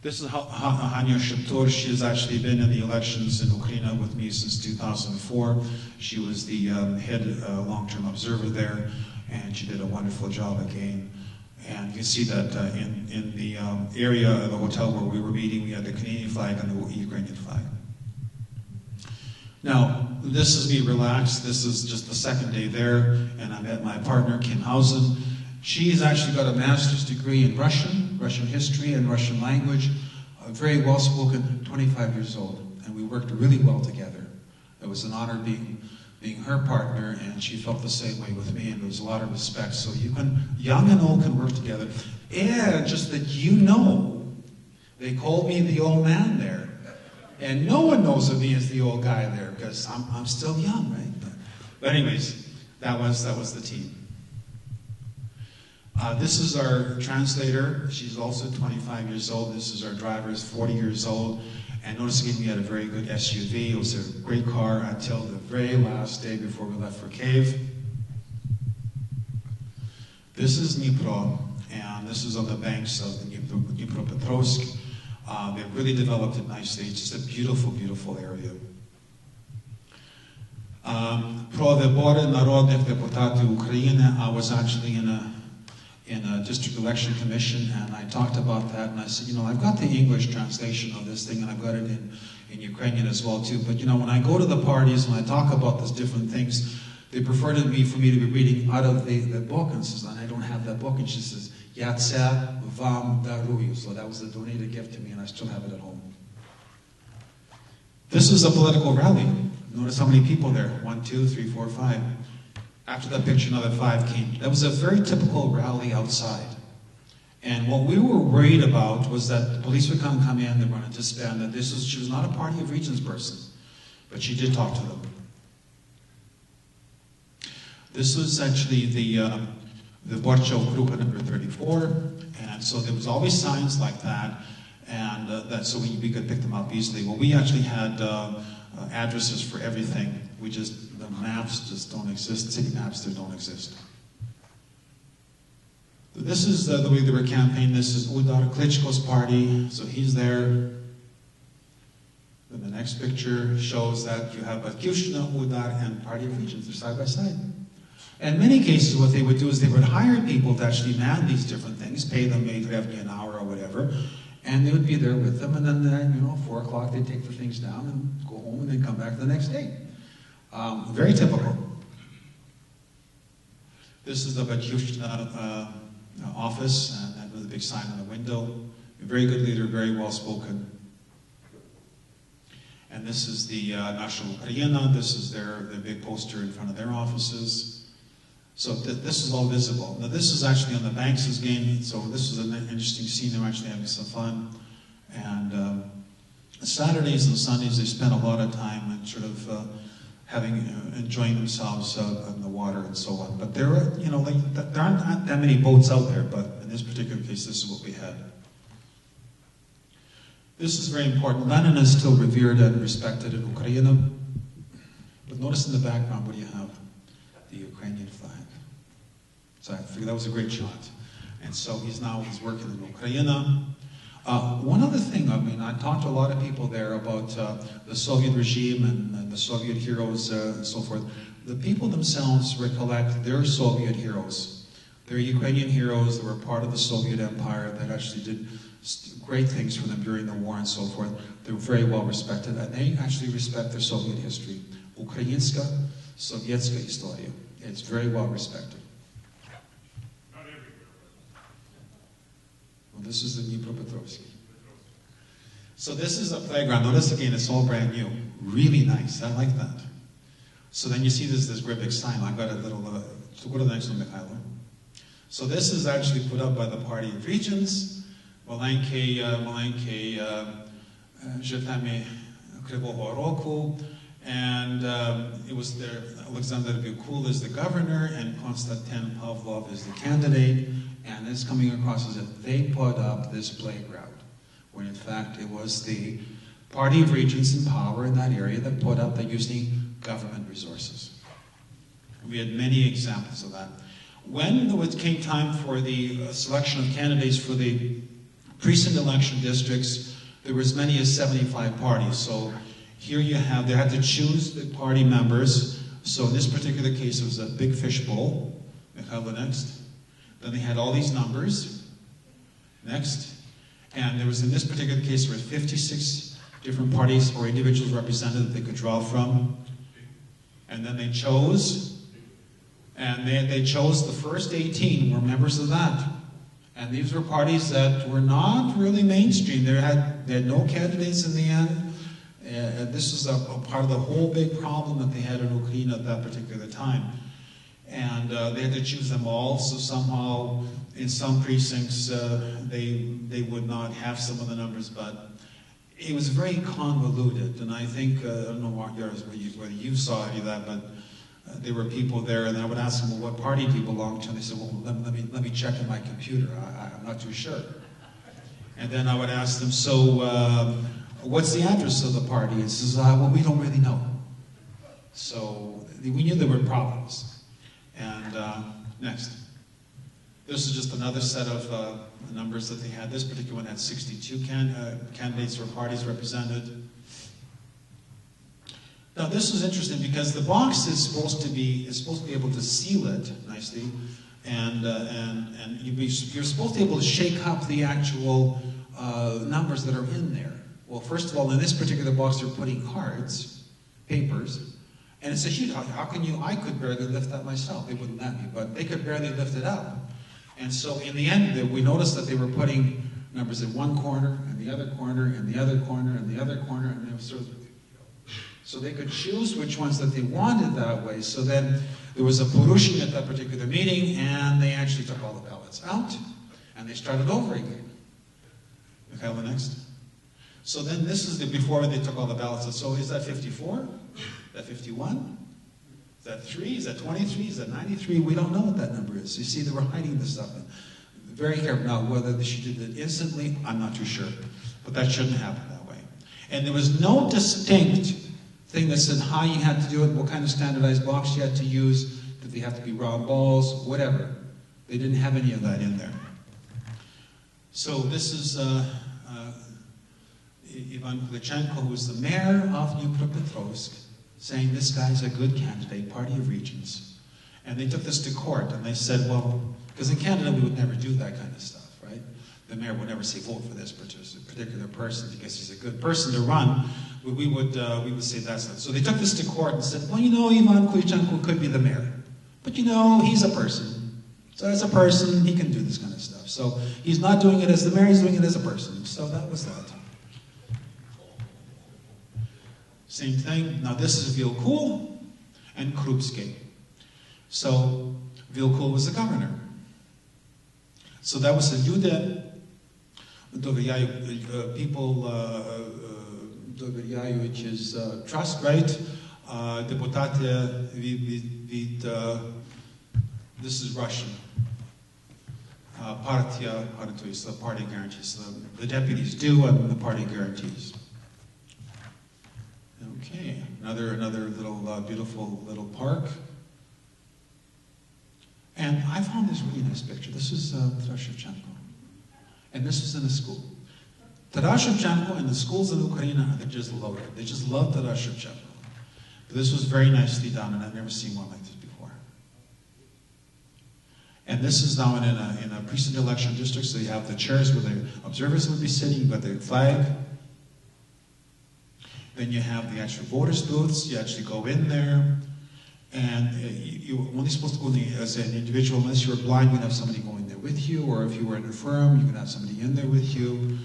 This is Hanya Shatur. She has actually been in the elections in Ukraine with me since 2004. She was the head long-term observer there, and she did a wonderful job again. And you can see that in the area of the hotel where we were meeting, we had the Canadian flag and the Ukrainian flag. Now, this is me relaxed. This is just the second day there, and I met my partner, Kim Hausen. She's actually got a master's degree in Russian history and Russian language, very well-spoken, 25 years old, and we worked really well together. It was an honor being her partner, and she felt the same way with me, and there was a lot of respect. So young and old can work together. And just that they called me the old man there. And no one knows of me as the old guy there, because I'm still young, right? But anyways, that was the team. This is our translator. She's also 25 years old. This is our driver, is 40 years old. And notice again, we had a very good SUV. It was a great car until the very last day before we left for Kyiv. This is Dnipro, and this is on the banks of the Dnipropetrovsk. They've really developed it nicely. It's just a beautiful, beautiful area. Про вибори народних депутатів України, I was actually in a district election commission, and I talked about that, and I said, I've got the English translation of this thing, and I've got it in Ukrainian as well too, but when I go to the parties and I talk about these different things, they prefer for me to be reading out of the book, and says, and I don't have that book, and she says, "Я це вам дарую." So that was the donated gift to me, and I still have it at home. This is a political rally. Notice how many people there, 1, 2, 3, 4, 5. After that picture, another 5 came. That was a very typical rally outside. And what we were worried about was that the police would come in, they were going to disband, that she was not a Party of Regions person. But she did talk to them. This was actually the Borchov group number 34. And so there was always signs like that. And so we could pick them up easily. Well, we actually had addresses for everything. The maps just don't exist. City maps, they don't exist. This is the way they were campaigning. This is Udar Klitschko's party. So he's there. Then the next picture shows that you have Batyushina, Udar, and Party of Regions. They're side by side. In many cases, what they would do is they would hire people to actually man these different things, pay them $8 an hour or whatever, and they would be there with them, and then 4 o'clock they'd take the things down and go home and then come back the next day. Very typical. This is the Batyushina office, and with a big sign on the window. A very good leader, very well spoken. And this is the Nasha Ukraina. This is their big poster in front of their offices. So this is all visible. Now this is actually on the banks again, so this is an interesting scene. They're actually having some fun. And Saturdays and Sundays, they spend a lot of time and sort of enjoying themselves in the water and so on. But there aren't that many boats out there, but in this particular case, this is what we had. This is very important. Lenin is still revered and respected in Ukraine. But notice in the background, what do you have? The Ukrainian flag. So I figured that was a great shot. And so he's working in Ukraine. One other thing, I talked to a lot of people there about the Soviet regime and the Soviet heroes and so forth. The people themselves recollect their Soviet heroes. They're Ukrainian heroes that were part of the Soviet Empire that actually did great things for them during the war and so forth. They were very well respected, and they actually respect their Soviet history. Ukrainska, Sovietska historia. It's very well respected. Well, this is the Dnipropetrovsk. So this is a playground. Notice again, it's all brand new. Really nice. I like that. So then you see this great big sign. I've got a little, so go to the next one, Mikhailo. So this is actually put up by the Party of Regions. Malenke Zhetami Krivoho Roku. And it was there, Alexander Vikul is the governor, and Konstantin Pavlov is the candidate. And it's coming across as if they put up this playground, when in fact it was the Party of Regions in power in that area that put up that using government resources. We had many examples of that. When it came time for the selection of candidates for the precinct election districts, there were as many as 75 parties. So here you have, they had to choose the party members. So in this particular case, it was a big fishbowl. Next. Then they had all these numbers. Next. And there was, in this particular case, there were 56 different parties or individuals represented that they could draw from. And then they chose. And they chose the first 18 were members of that. And these were parties that were not really mainstream. They had no candidates in the end. This was a part of the whole big problem that they had in Ukraine at that particular time. And they had to choose them all, so somehow in some precincts they would not have some of the numbers, but it was very convoluted. And I think, I don't know whether you saw any of that, but there were people there, and I would ask them, well, what party do you belong to? And they said, well, let me check in my computer. I'm not too sure. And then I would ask them, so what's the address of the party? And says, well, we don't really know. So we knew there were problems. And next. This is just another set of numbers that they had. This particular one had 62 candidates or parties represented. Now this is interesting because the box is supposed to be able to seal it nicely, and you're supposed to be able to shake up the actual numbers that are in there. Well, first of all, in this particular box, they're putting cards, papers. And it's a huge, how can you, I could barely lift that myself. They wouldn't let me, but they could barely lift it up. And so in the end, we noticed that they were putting numbers in one corner, and the other corner, and the other corner, and the other corner, and they were sort of, so they could choose which ones that they wanted that way. So then there was a Purushing at that particular meeting, and they actually took all the ballots out, and they started over again. Okay, the next. So then this is before they took all the ballots. So is that 54? Is that 51? Is that 3? Is that 23? Is that 93? We don't know what that number is. You see, they were hiding this stuff. Very careful. Now, whether she did it instantly, I'm not too sure. But that shouldn't happen that way. And there was no distinct thing that said how you had to do it, what kind of standardized box you had to use, did they have to be round balls, whatever. They didn't have any of that in there. So this is Ivan Kulichenko, who was the mayor of Dnipropetrovsk, saying this guy's a good candidate, Party of Regions. And they took this to court, and they said, well, because in Canada we would never do that kind of stuff, right? The mayor would never say, vote for this particular person because he's a good person to run. We would say that's not. So they took this to court and said, well, you know, Ivan Kulichenko could be the mayor. But you know, he's a person. So as a person, he can do this kind of stuff. So he's not doing it as the mayor, he's doing it as a person. So that was that. Same thing. Now this is Vilkul and Krupski. So Vilkul was the governor. So that was a люди, people довіряють is trust, right? Депутати від, this is Russian. Партия, the party guarantees. The deputies do, and the party guarantees. Okay, another little beautiful little park. And I found this really nice picture. This is Taras Shevchenko. And this is in a school. Taras Shevchenko and the schools in Ukraine, they're just loaded. They just love Taras Shevchenko. This was very nicely done, and I've never seen one like this before. And this is now in a precinct election district, so you have the chairs where the observers would be sitting, you've got the flag. Then you have the actual voters' booths. You actually go in there. And you're only supposed to go in as an individual. Unless you're blind, you can have somebody going there with you. Or if you were in a firm, you can have somebody in there with you.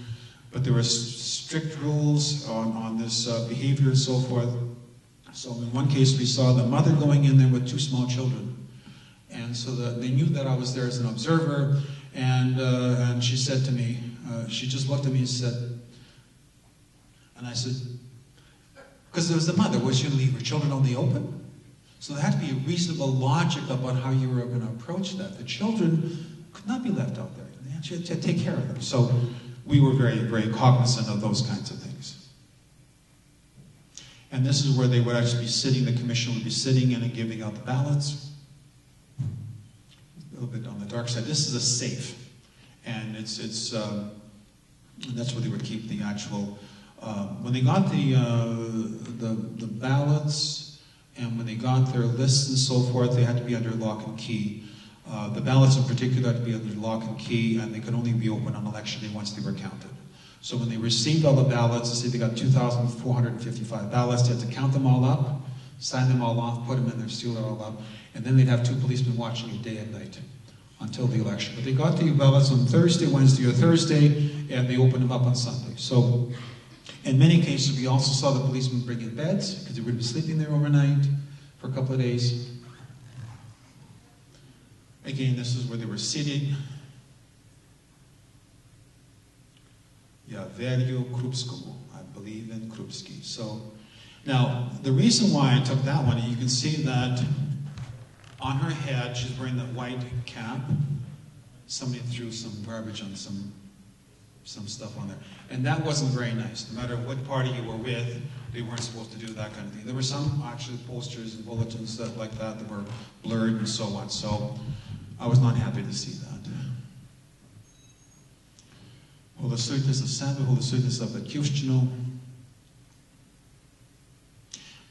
But there were strict rules on this behavior and so forth. So in one case, we saw the mother going in there with 2 small children. And so they knew that I was there as an observer. And she said to me, she just looked at me and said, and I said, because there was the mother, was you going to leave her children on the open? So there had to be a reasonable logic about how you were going to approach that. The children could not be left out there. They had to take care of them. So we were very, very cognizant of those kinds of things. And this is where they would actually be sitting, the commission would be sitting in and giving out the ballots. A little bit on the dark side. This is a safe. And it's And that's where they would keep the actual, when they got the ballots, and when they got their lists and so forth, they had to be under lock and key. The ballots in particular had to be under lock and key, and they could only be opened on election day once they were counted. So when they received all the ballots, let's say they got 2,455 ballots, they had to count them all up, sign them all off, put them in there, seal it all up, and then they'd have 2 policemen watching it day and night until the election. But they got the ballots on Thursday, Wednesday, or Thursday, and they opened them up on Sunday. So in many cases, we also saw the policemen bring in beds, because they would be sleeping there overnight for a couple of days. Again, this is where they were sitting. Ja verju Krupskomu. I believe in Krupski. So, now, the reason why I took that one, you can see that on her head, she's wearing that white cap. Somebody threw some garbage on some stuff on there. And that wasn't very nice. No matter what party you were with, they weren't supposed to do that kind of thing. There were some actually posters and bulletins, stuff like that were blurred and so on. So I was not happy to see that. Holosuytis of Sabbath, Holosuytis of Batjuvštino.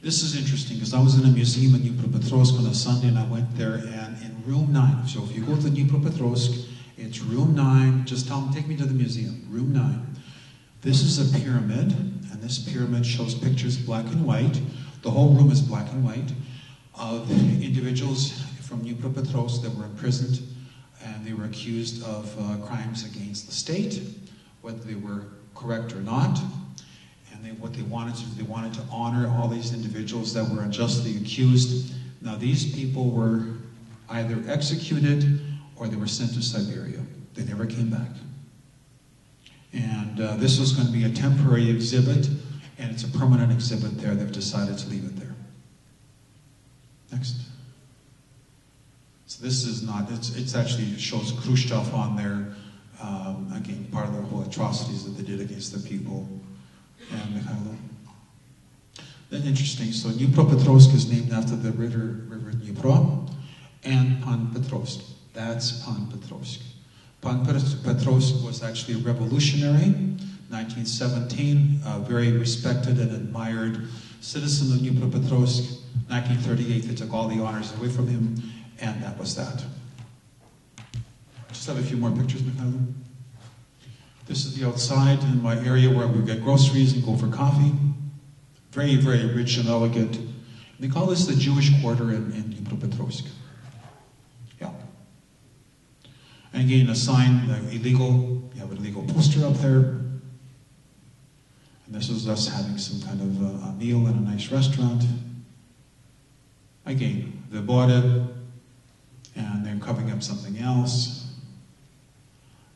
This is interesting because I was in a museum in Dnipropetrovsk on a Sunday and I went there, and in room 9, so if you go to Dnipropetrovsk, it's room 9, just tell them, take me to the museum, room 9. This is a pyramid, and this pyramid shows pictures black and white. The whole room is black and white of individuals from Dnipropetrovsk that were imprisoned, and they were accused of crimes against the state, whether they were correct or not. And what they wanted to do, they wanted to honor all these individuals that were unjustly accused. Now these people were either executed or they were sent to Siberia. They never came back. And this was going to be a temporary exhibit, and it's a permanent exhibit there. They've decided to leave it there. Next. So this is not, it's actually shows Khrushchev on there. Again, part of the whole atrocities that they did against the people. And Mikhailo. Then interesting, so Dnipropetrovsk is named after the river Dnipro, and Pan Petrovsk. That's Pan Petrovsk. Pan Petrovsk was actually a revolutionary, 1917, a very respected and admired citizen of Dnipropetrovsk. 1938, they took all the honors away from him, and that was that. Just have a few more pictures, Mikhailo. This is the outside in my area where we get groceries and go for coffee. Very, very rich and elegant. And they call this the Jewish Quarter in Dnipropetrovsk. Yeah. And again, a sign, illegal, you have an illegal poster up there. And this is us having some kind of a meal in a nice restaurant. Again, they bought it, and they're covering up something else.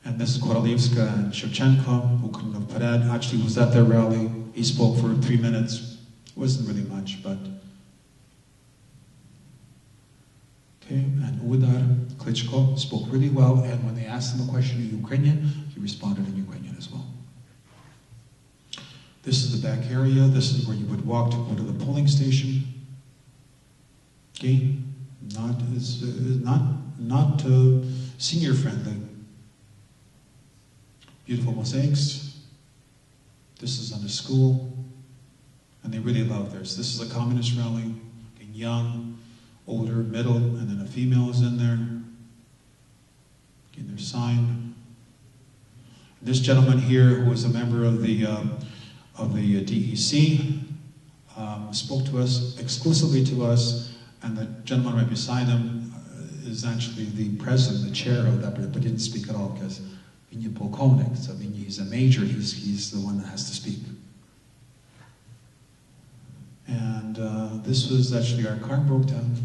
And this is Korolevska and Shevchenko, who couldn't have Pered, actually was at their rally. He spoke for 3 minutes. It wasn't really much, but... Okay, and Udar Klitschko spoke really well, and when they asked him a question in Ukrainian, he responded in Ukrainian as well. This is the back area. This is where you would walk to go to the polling station. Okay, not senior friendly. Beautiful mosaics. This is on a school, and they really love theirs. This is a communist rally, young, older, middle, and then a female is in there. Getting their sign. This gentleman here, who is a member of the DEC, spoke to us, exclusively to us, and the gentleman right beside him is actually the president, the chair of that, but didn't speak at all because polkovnik, so he's a major, he's the one that has to speak. And this was actually, our car broke down.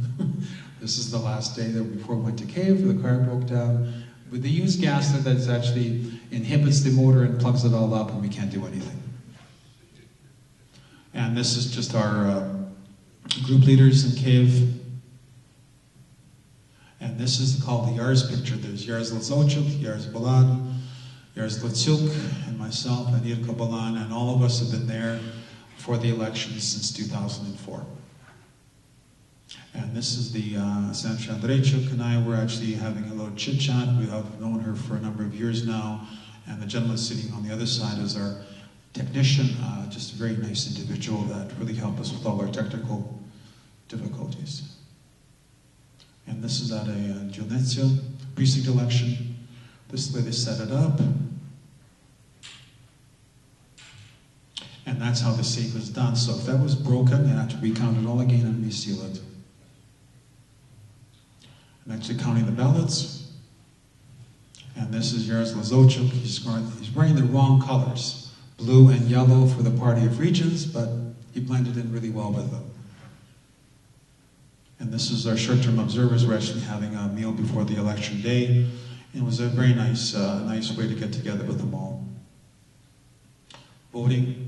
This is the last day that before we went to Kiev, the car broke down. But they use gas that actually inhibits the motor and plugs it all up, and we can't do anything. And this is just our group leaders in Kiev. And this is called the Yars picture. There's Yars Lazochuk, Yars Balan, Yars Latsuk, and myself, and Irka Balan, and all of us have been there for the elections since 2004. And this is the Sandra Andreychuk and I were actually having a little chit-chat. We have known her for a number of years now, And the gentleman sitting on the other side is our technician, just a very nice individual that really helped us with all our technical difficulties. And this is at a Giunetia precinct election. This is the way they set it up. And that's how the safe is done. So if that was broken, you have to recount it all again and reseal it. I'm actually counting the ballots. And this is Jaroslav Zochuk. He's wearing the wrong colors. Blue and yellow for the Party of Regions, but he blended in really well with them. And this is our short-term observers. We're actually having a meal before the election day. And it was a very nice way to get together with them all. Voting.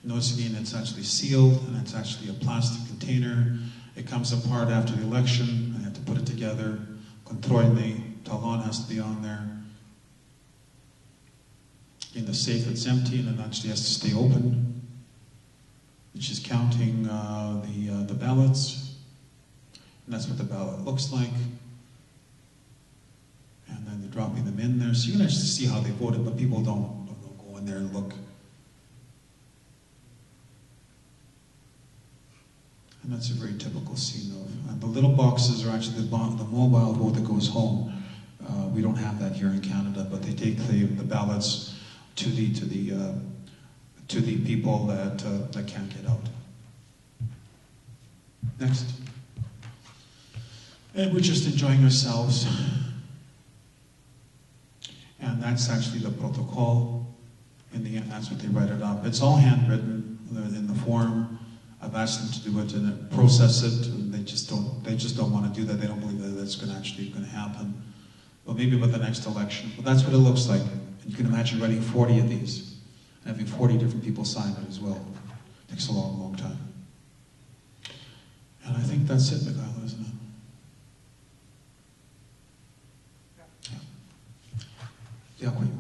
Notice again, it's actually sealed, and it's actually a plastic container. It comes apart after the election. I have to put it together. Kontrolny talon has to be on there. In the safe, it's empty, and it actually has to stay open. And she's counting the ballots, and that's what the ballot looks like. And then they're dropping them in there, so you can actually see how they voted, but people don't go in there and look. And that's a very typical scene of. The little boxes are actually the mobile vote that goes home. We don't have that here in Canada, but they take the ballots to the people that can't get out. Next. And we're just enjoying ourselves. And that's actually the protocol. In the end, that's what they write it up. It's all handwritten in the form. I've asked them to do it and process it. And they just don't want to do that. They don't believe that that's actually going to happen. Well, maybe with the next election. But that's what it looks like. And you can imagine writing 40 of these and having 40 different people sign it as well. It takes a long, long time. And I think that's it, Mikhail, isn't it? Yeah. Дякую.